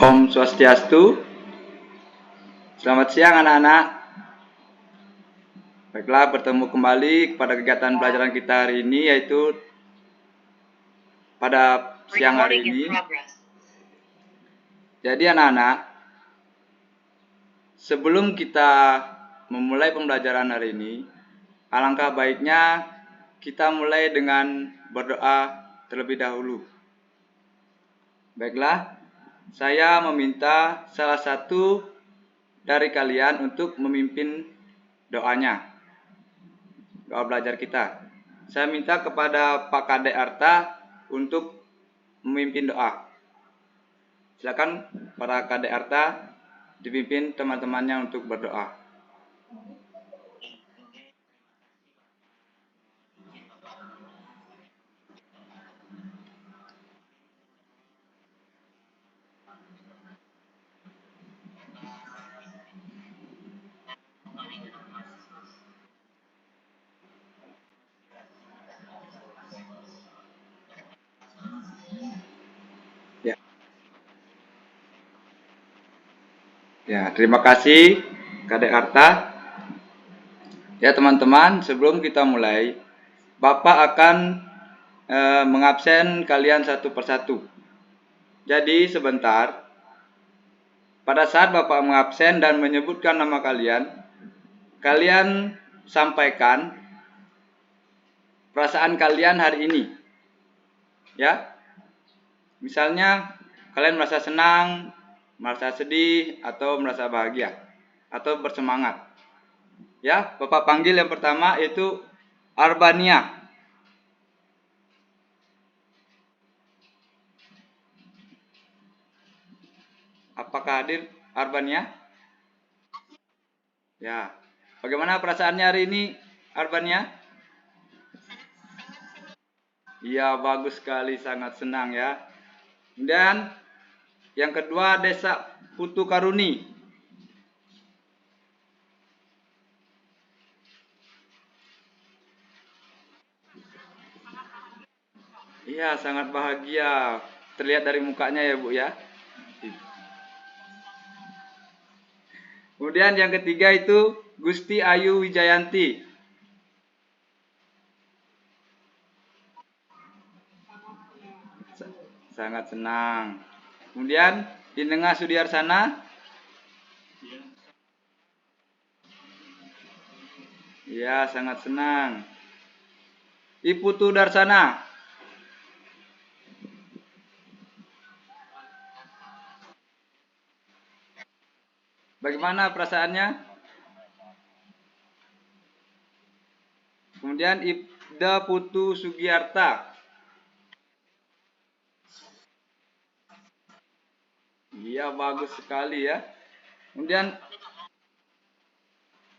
Om Swastiastu. Selamat siang anak-anak. Baiklah, bertemu kembali pada kegiatan pelajaran kita hari ini, yaitu pada siang hari ini. Jadi anak-anak, sebelum kita memulai pembelajaran hari ini, alangkah baiknya kita mulai dengan berdoa terlebih dahulu. Baiklah, saya meminta salah satu dari kalian untuk memimpin doanya, doa belajar kita. Saya minta kepada Pak Kade Arta untuk memimpin doa. Silakan para Kade Arta dipimpin teman-temannya untuk berdoa. Ya, terima kasih Kade Arta. Ya teman-teman, sebelum kita mulai, Bapak akan mengabsen kalian satu persatu. Jadi sebentar, pada saat Bapak mengabsen dan menyebutkan nama kalian, kalian sampaikan perasaan kalian hari ini. Ya. Misalnya kalian merasa senang, merasa sedih, atau merasa bahagia, atau bersemangat. Ya, Bapak panggil yang pertama itu Arbania. Apakah hadir Arbania? Ya. Bagaimana perasaannya hari ini, Arbania? Iya, bagus sekali, sangat senang ya. Kemudian yang kedua Desa Putu Karuni. Iya, sangat bahagia. Terlihat dari mukanya ya, Bu ya. Kemudian yang ketiga itu Gusti Ayu Wijayanti. Sangat senang. Kemudian Inengah Sudiarsana. Iya, sangat senang. Iputu Darsana. Bagaimana perasaannya? Kemudian Ibda Putu Sugiarta. Iya, bagus sekali ya. Kemudian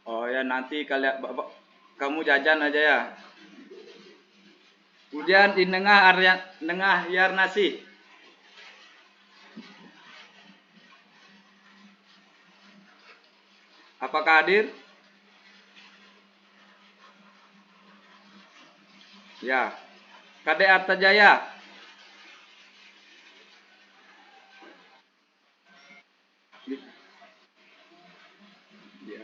oh ya, nanti kalian kamu jajan aja ya. Kemudian di Nengah Yarnasi. Apakah hadir? Ya. Kade Artajaya. Ya.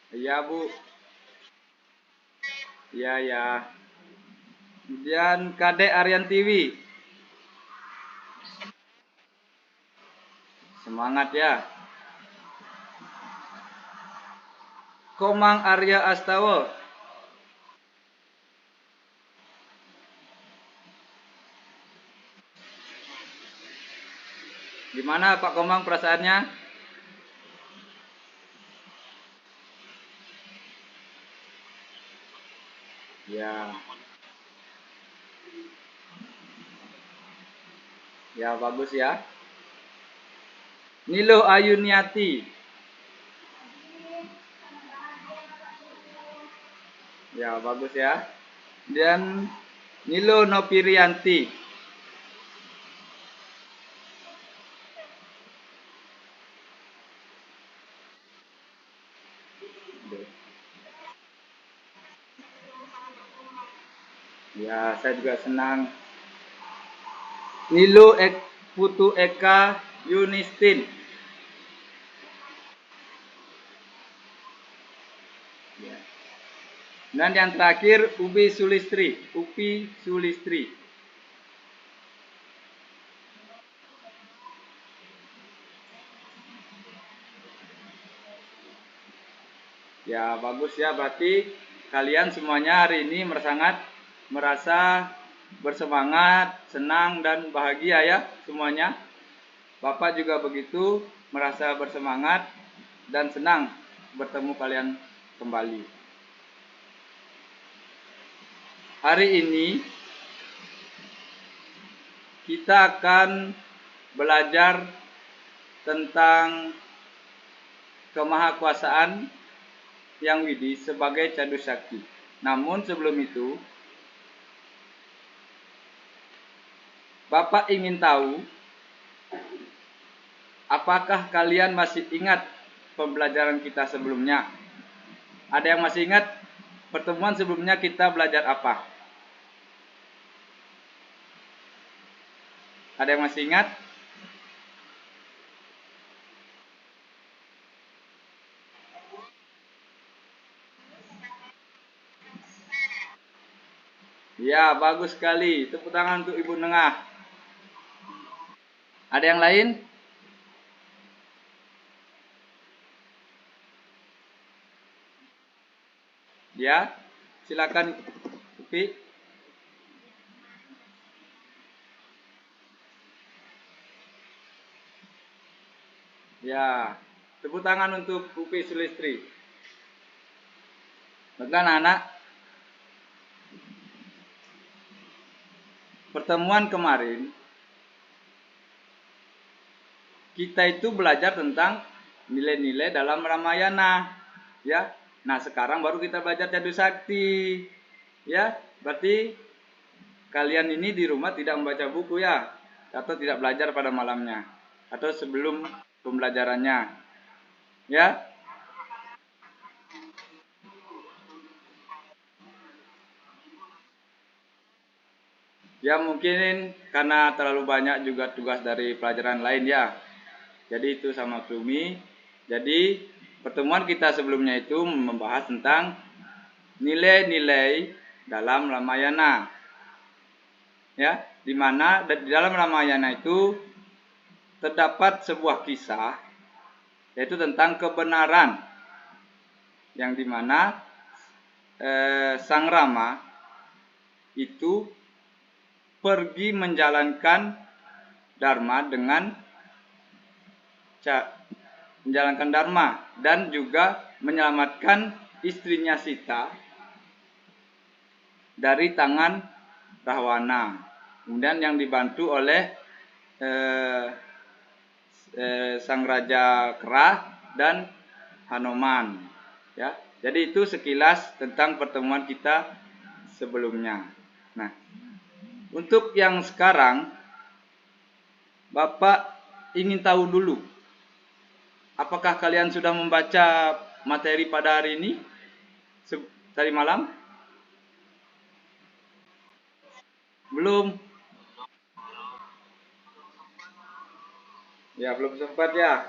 Iya, Bu. Iya, ya. Kemudian Kade Aryantiwi. Semangat ya. Komang Arya Astawa. Gimana Pak Komang perasaannya? Ya. Ya, bagus ya. Nilo Ayuniati. Ya, bagus ya. Dan Nilo Nopirianti. Ya, saya juga senang. Nilu Putu Eka Yunistin. Ya. Dan yang terakhir Upi Sulistri. Upi Sulistri. Ya, bagus ya. Berarti kalian semuanya hari ini merasa bersemangat, senang dan bahagia ya semuanya. Bapak juga begitu, merasa bersemangat dan senang bertemu kalian kembali. Hari ini kita akan belajar tentang kemahakuasaan Yang Widi sebagai Cadu Sakti. Namun sebelum itu, Bapak ingin tahu apakah kalian masih ingat pembelajaran kita sebelumnya? Ada yang masih ingat pertemuan sebelumnya kita belajar apa? Ada yang masih ingat? Ya, bagus sekali. Tepuk tangan untuk Ibu Nengah. Ada yang lain? Ya, silakan Upi. Ya, tepuk tangan untuk Upi Sulistri. Baiklah anak-anak, pertemuan kemarin kita itu belajar tentang nilai-nilai dalam Ramayana, ya. Nah, sekarang baru kita belajar Cadu Sakti, ya. Berarti kalian ini di rumah tidak membaca buku ya, atau tidak belajar pada malamnya, atau sebelum pembelajarannya, ya. Ya mungkin karena terlalu banyak juga tugas dari pelajaran lain ya. Jadi itu sama Klumi. Jadi pertemuan kita sebelumnya itu membahas tentang nilai-nilai dalam Ramayana. Ya, di mana di dalam Ramayana itu terdapat sebuah kisah yaitu tentang kebenaran yang dimana Sang Rama itu pergi menjalankan dharma dengan menjalankan dharma dan juga menyelamatkan istrinya Sita dari tangan Rahwana. Kemudian yang dibantu oleh Sang Raja Kerah dan Hanuman. Ya, jadi itu sekilas tentang pertemuan kita sebelumnya. Nah, untuk yang sekarang, Bapak ingin tahu dulu, apakah kalian sudah membaca materi pada hari ini? Tadi malam? Belum? Ya, belum sempat ya.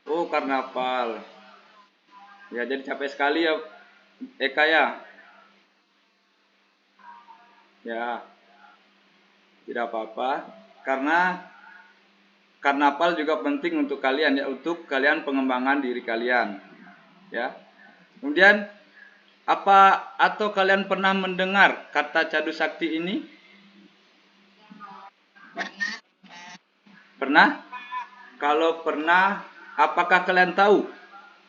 Oh, karnaval. Ya, jadi capek sekali ya, Eka ya. Ya, tidak apa-apa. Karena karnaval juga penting untuk kalian ya, untuk kalian pengembangan diri kalian. Ya. Kemudian apa atau kalian pernah mendengar kata Cadu Sakti ini? Pernah? Kalau pernah, apakah kalian tahu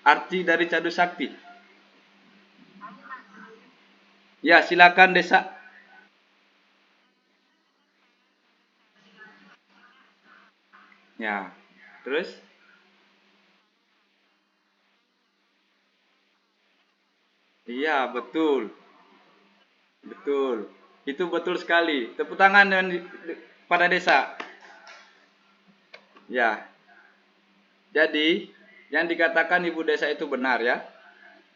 arti dari Cadu Sakti? Ya, silakan Desa. Ya. Terus? Iya, betul. Betul. Itu betul sekali. Tepuk tangan pada Desa. Ya. Jadi, yang dikatakan Ibu Desa itu benar ya.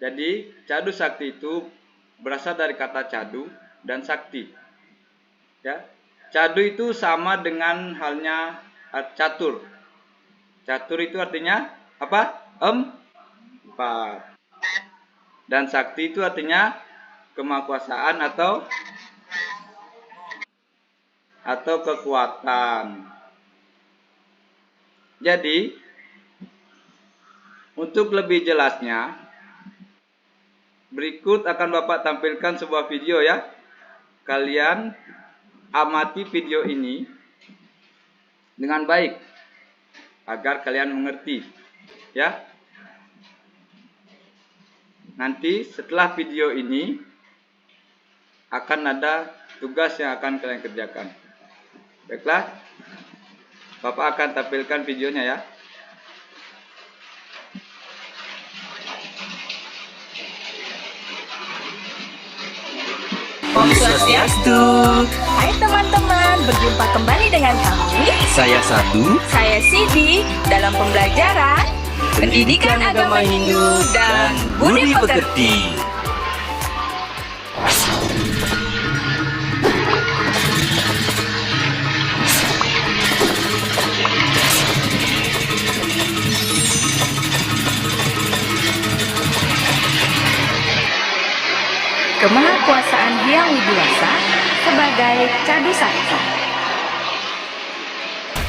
Jadi, Cadu Sakti itu berasal dari kata cadu dan sakti. Ya. Cadu itu sama dengan halnya catur. Catur itu artinya apa? Empat. Dan sakti itu artinya kemahakuasaan atau kekuatan. Jadi, untuk lebih jelasnya, berikut akan Bapak tampilkan sebuah video ya. Kalian amati video ini dengan baik agar kalian mengerti ya. Nanti setelah video ini akan ada tugas yang akan kalian kerjakan. Baiklah, Bapak akan tampilkan videonya ya. Om Swastiastu. Hai teman-teman, berjumpa kembali dengan kami. Saya Sadu. Saya Sidi dalam pembelajaran Pendidikan Agama Hindu dan Budi Pekerti. Kemahakuasaan Hyang Widiwasa sebagai Cadu Sakti.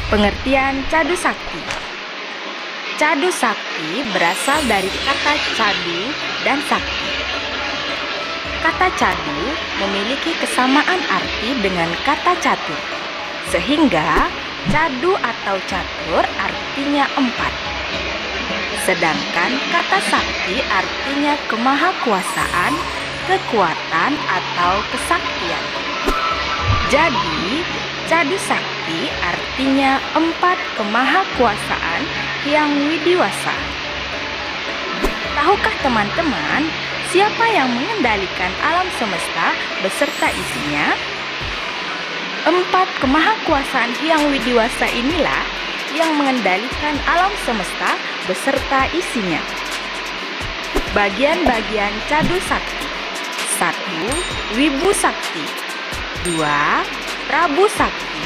Pengertian Cadu Sakti. Cadu Sakti berasal dari kata cadu dan sakti. Kata cadu memiliki kesamaan arti dengan kata catur, sehingga cadu atau catur artinya empat. Sedangkan kata sakti artinya kemahakuasaan, kekuatan atau kesaktian. Jadi, Cadu Sakti artinya empat kemahakuasaan Hyang Widiwasa. Tahukah teman-teman siapa yang mengendalikan alam semesta beserta isinya? Empat kemahakuasaan Hyang Widiwasa inilah yang mengendalikan alam semesta beserta isinya. Bagian-bagian Cadu Sakti. 1. Wibu Sakti. 2. Prabu Sakti.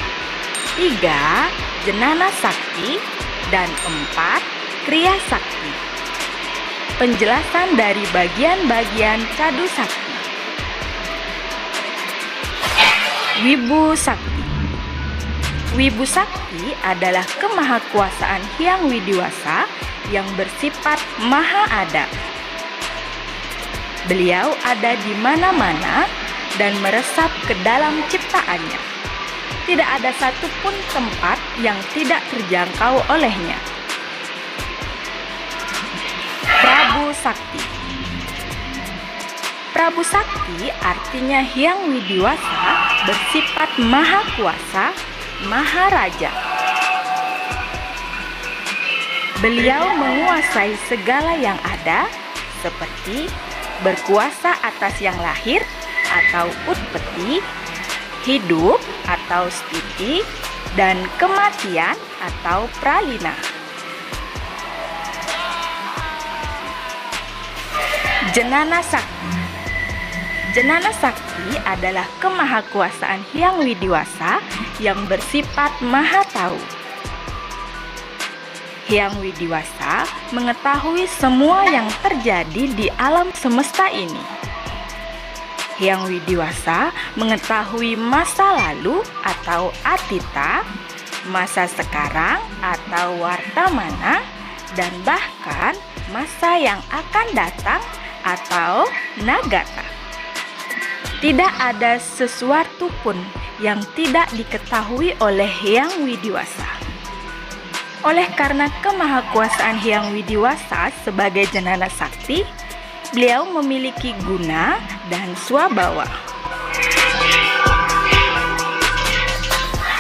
3. Jenana Sakti. Dan 4. Kriya Sakti. Penjelasan dari bagian-bagian Cadu Sakti. Wibu Sakti. Wibu Sakti adalah kemahakuasaan Hyang Widiwasa yang bersifat maha ada. Beliau ada di mana-mana dan meresap ke dalam ciptaannya. Tidak ada satupun tempat yang tidak terjangkau olehnya. Prabu Sakti. Prabu Sakti artinya Hyang Widiwasa bersifat maha kuasa, maha raja. Beliau menguasai segala yang ada, seperti berkuasa atas yang lahir atau utpeti, hidup atau stiti, dan kematian atau pralina. Jenana Sakti. Jenana Sakti adalah kemahakuasaan Hyang Widiwasa yang bersifat maha tahu. Hyang Widiwasa mengetahui semua yang terjadi di alam semesta ini. Hyang Widiwasa mengetahui masa lalu atau atita, masa sekarang atau wartamana, dan bahkan masa yang akan datang atau nagata. Tidak ada sesuatu pun yang tidak diketahui oleh Hyang Widiwasa. Oleh karena kemahakuasaan Hyang Widiwasa sebagai Jenana Sakti, beliau memiliki guna dan swabawa.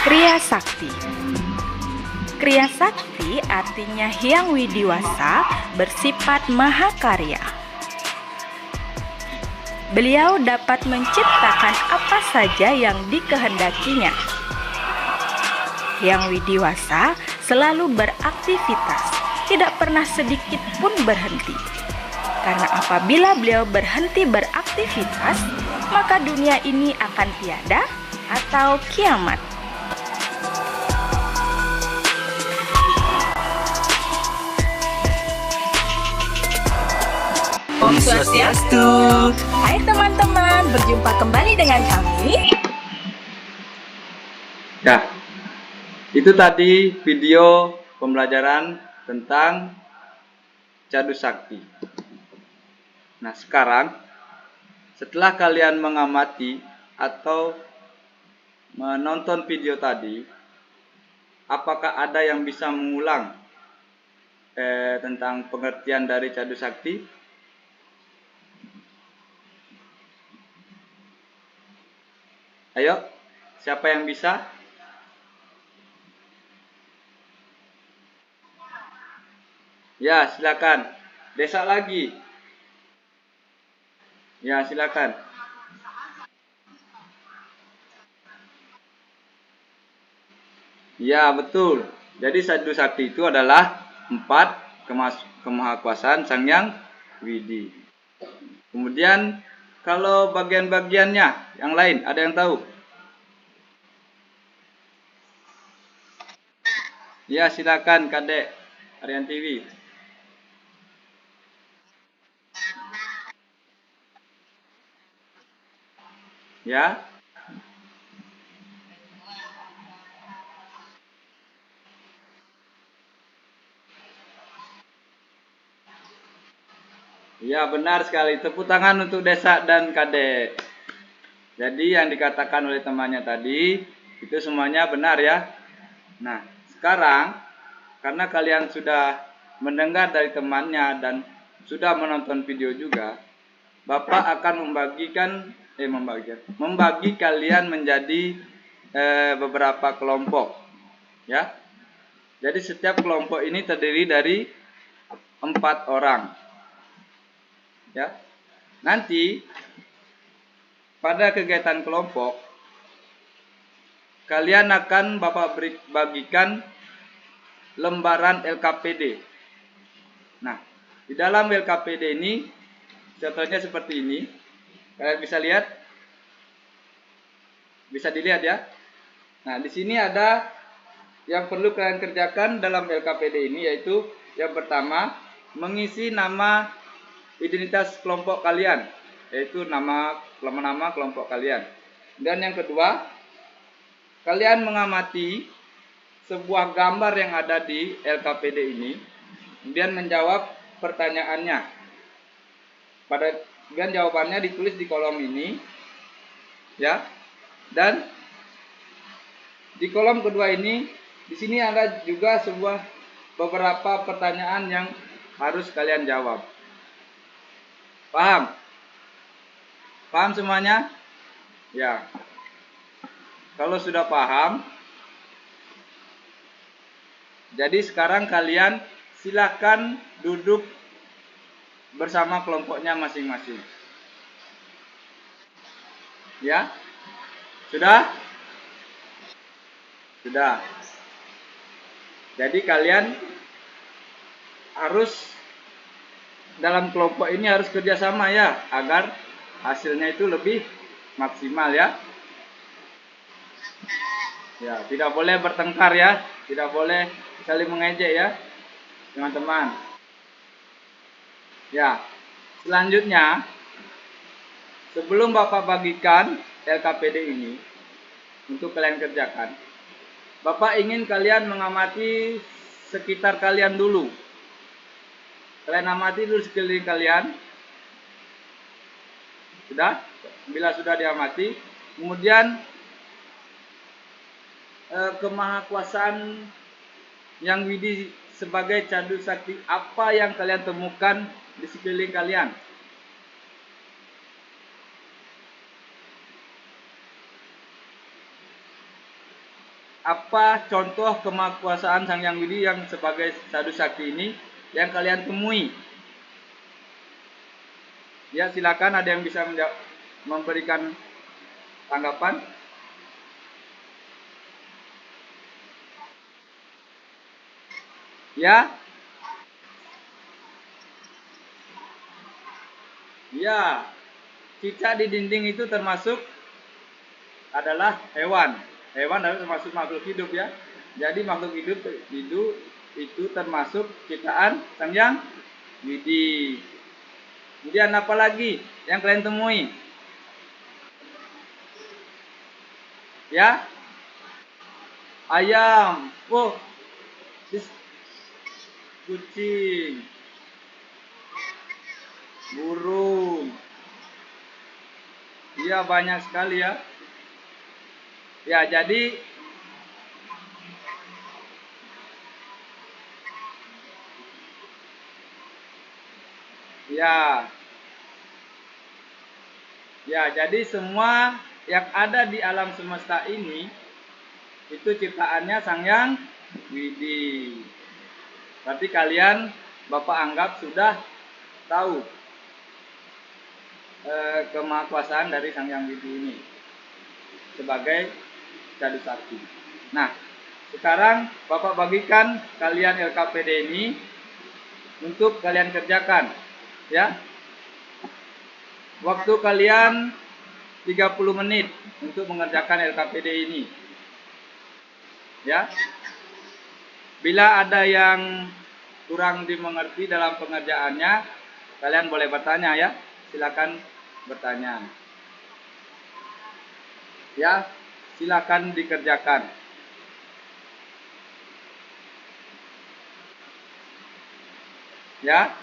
Kriya Sakti. Kriya Sakti artinya Hyang Widiwasa bersifat mahakarya. Beliau dapat menciptakan apa saja yang dikehendakinya. Hyang Widiwasa selalu beraktivitas, tidak pernah sedikit pun berhenti. Karena apabila beliau berhenti beraktivitas, beraktivitas, maka dunia ini akan tiada atau kiamat. Om Swastiastu. Hai teman-teman, berjumpa kembali dengan kami. Ya, itu tadi video pembelajaran tentang Cadu Sakti. Nah, sekarang setelah kalian mengamati atau menonton video tadi, apakah ada yang bisa mengulang tentang pengertian dari Cadu Sakti? Ayo, siapa yang bisa? Ya, silakan. Desa lagi. Ya, silakan. Ya, betul. Jadi Cadu Sakti itu adalah 4 kemahakuasaan Sang Hyang Widi. Kemudian kalau bagian-bagiannya yang lain ada yang tahu? Ya, silakan Kadek Aryan TV. Ya. Ya, benar sekali. Tepuk tangan untuk Desa dan Kadek. Jadi yang dikatakan oleh temannya tadi itu semuanya benar ya. Nah, sekarang karena kalian sudah mendengar dari temannya dan sudah menonton video juga, Bapak akan membagi kalian menjadi beberapa kelompok, ya. Jadi setiap kelompok ini terdiri dari 4 orang, ya. Nanti pada kegiatan kelompok kalian akan Bapak bagikan lembaran LKPD. Nah, di dalam LKPD ini contohnya seperti ini. Kalian bisa lihat? Bisa dilihat ya. Nah, di sini ada yang perlu kalian kerjakan dalam LKPD ini, yaitu yang pertama, mengisi nama identitas kelompok kalian, yaitu nama kelompok kalian. Dan yang kedua, kalian mengamati sebuah gambar yang ada di LKPD ini, kemudian menjawab pertanyaannya. Kemudian jawabannya ditulis di kolom ini, ya. Dan di kolom kedua ini, di sini ada juga beberapa pertanyaan yang harus kalian jawab. Paham? Paham semuanya? Ya. Kalau sudah paham, jadi sekarang kalian silakan duduk bersama kelompoknya masing-masing. Ya? Sudah? Sudah. Jadi kalian harus dalam kelompok ini harus kerjasama ya, agar hasilnya itu lebih maksimal ya. Ya, tidak boleh bertengkar ya, tidak boleh saling mengejek ya, teman-teman. Ya, selanjutnya sebelum Bapak bagikan LKPD ini untuk kalian kerjakan, Bapak ingin kalian mengamati sekitar kalian dulu. Kalian amati dulu sekeliling kalian. Sudah? Bila sudah diamati, kemudian kemahakuasaan Yang Widi sebagai Cadu Sakti, apa yang kalian temukan di sekeliling kalian? Apa contoh kemahakuasaan Sang Hyang Widi yang sebagai Cadu Sakti ini yang kalian temui? Ya, silakan, ada yang bisa memberikan tanggapan? Ya? Ya. cicak di dinding itu termasuk adalah hewan. Hewan adalah termasuk makhluk hidup ya. Jadi makhluk hidup itu termasuk ciptaan Sang Hyang Widi. Kemudian apa lagi yang kalian temui? Ya, ayam, oh, kucing, burung. Iya banyak sekali ya. Ya, jadi ya, jadi semua yang ada di alam semesta ini itu ciptaannya Sang Hyang Widi. Berarti kalian Bapak anggap sudah tahu kemahakuasaan dari Sang Hyang Widi ini sebagai Cadu Sakti. Nah, sekarang Bapak bagikan kalian LKPD ini untuk kalian kerjakan, ya. Waktu kalian 30 menit untuk mengerjakan LKPD ini. Ya. Bila ada yang kurang dimengerti dalam pengerjaannya, kalian boleh bertanya ya. Silakan bertanya. Ya, silakan dikerjakan. Ya.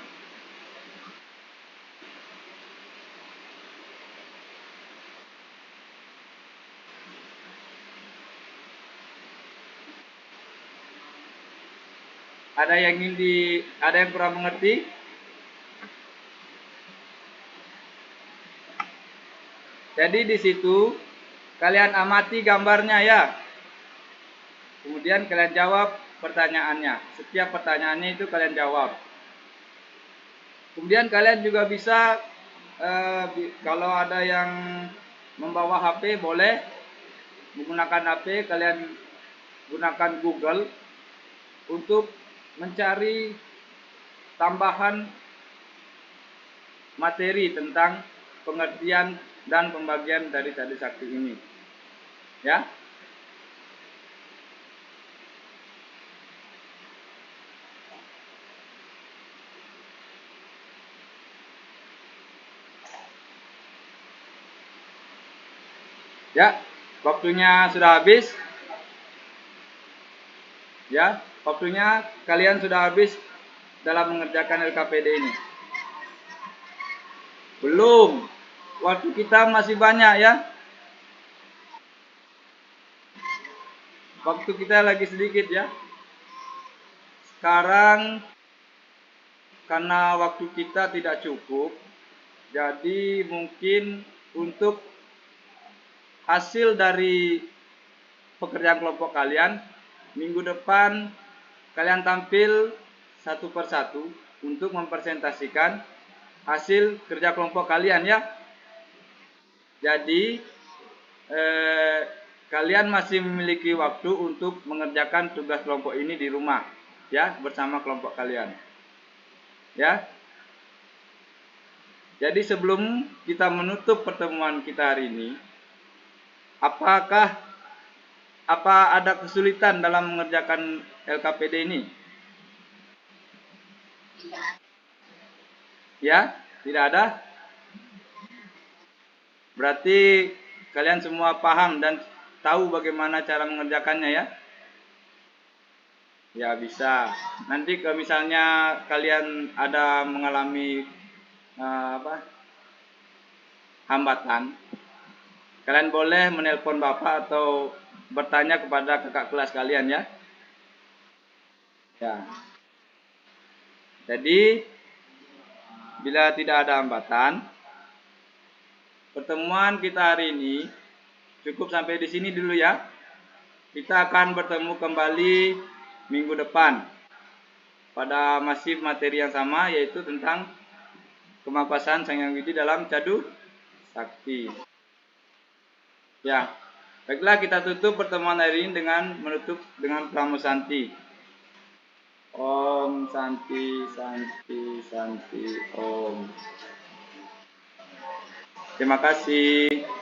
Ada yang kurang mengerti? Jadi di situ kalian amati gambarnya ya. Kemudian kalian jawab pertanyaannya. Setiap pertanyaannya itu kalian jawab. Kemudian kalian juga bisa kalau ada yang membawa HP boleh menggunakan HP, kalian gunakan Google untuk mencari tambahan materi tentang pengertian dan pembagian dari Cadu Sakti ini. Ya. Ya, waktunya sudah habis. Ya, waktunya kalian sudah habis dalam mengerjakan LKPD ini. Belum. Waktu kita masih banyak ya. Waktu kita lagi sedikit ya. Sekarang karena waktu kita tidak cukup, jadi mungkin untuk hasil dari pekerjaan kelompok kalian, minggu depan kalian tampil satu persatu untuk mempresentasikan hasil kerja kelompok kalian ya. Jadi kalian masih memiliki waktu untuk mengerjakan tugas kelompok ini di rumah ya, bersama kelompok kalian. Ya. Jadi sebelum kita menutup pertemuan kita hari ini, apa ada kesulitan dalam mengerjakan LKPD ini? Ya, tidak ada. Berarti kalian semua paham dan tahu bagaimana cara mengerjakannya ya? Ya bisa. Nanti kalau misalnya kalian ada mengalami hambatan, kalian boleh menelpon Bapak atau bertanya kepada kakak kelas kalian ya. Ya. Jadi bila tidak ada hambatan, pertemuan kita hari ini cukup sampai di sini dulu ya. Kita akan bertemu kembali minggu depan pada masih materi yang sama, yaitu tentang kemahakuasaan Sang Hyang Widi dalam Cadu Sakti. Ya, baiklah kita tutup pertemuan hari ini dengan menutup dengan Pramusanti. Om Santi Santi Santi Om. Terima kasih.